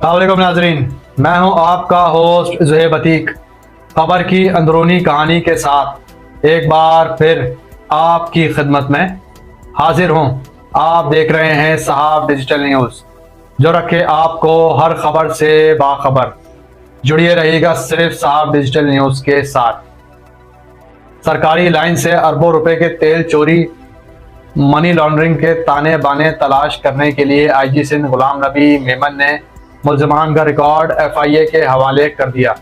अस्सलामुअलैकुम नाजरीन, मैं हूं आपका होस्ट ज़ुहैब अतीक। खबर की अंदरूनी कहानी के साथ एक बार फिर आपकी खिदमत में हाजिर हूं। आप देख रहे हैं सहाब डिजिटल न्यूज़, जो रखे आपको हर खबर से बाखबर। जुड़िए रहिएगा सिर्फ सहाब डिजिटल न्यूज़ के साथ। सरकारी लाइन से अरबों रुपए के तेल चोरी, मनी लॉन्ड्रिंग के ताने बाने तलाश करने के लिए आईजी सिंध गुलाम नबी मेमन ने मुल्ज़मान का रिकॉर्ड एफआईए के हवाले कर दिया।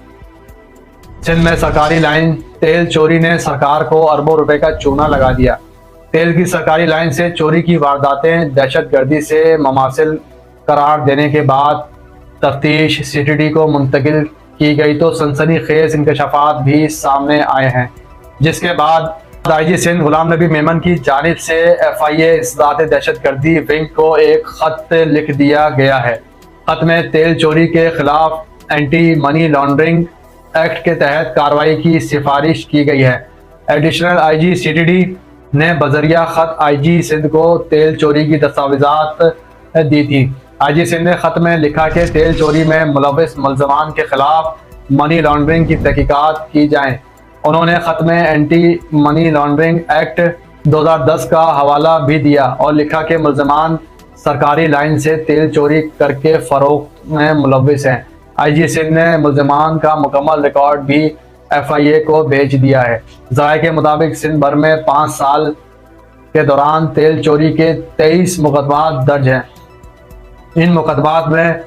सिंध में सरकारी लाइन तेल चोरी ने सरकार को अरबों रुपए का चूना लगा दिया। तेल की सरकारी लाइन से चोरी की वारदातें दहशतगर्दी से मुमासिल करार देने के बाद तफ्तीश सीटीडी को मुंतकिल की गई तो सनसनीखेज इंकशाफात भी सामने आए हैं, जिसके बाद आईजी सिंध गुलाम नबी मेमन की जानिब से एफआईए इस्लात दहशतगर्दी विंग को एक खत लिख दिया गया है। खत में तेल चोरी के खिलाफ एंटी मनी लॉन्ड्रिंग एक्ट के तहत कार्रवाई की सिफारिश की गई है। एडिशनल आईजी सीटीडी ने बजरिया खत आईजी सिंध को तेल चोरी की दस्तावेजात दी थी। आईजी सिंध ने खत में लिखा कि तेल चोरी में मुलव्वस मुल्ज़मान के खिलाफ मनी लॉन्ड्रिंग की तहकीकात की जाए। उन्होंने खत में एंटी मनी लॉन्ड्रिंग एक्ट 2010 का हवाला भी दिया और लिखा कि मुल्ज़मान सरकारी लाइन से तेल चोरी करके फरोख्त में मुलव्वस हैं। आईजी सिंध ने मुल्ज़मान का मुकम्मल रिकॉर्ड भी एफआईए को भेज दिया है। ज़राए के मुताबिक सिंध भर में 5 साल के दौरान तेल चोरी के 23 मुकदमात दर्ज हैं। इन मुकदमात में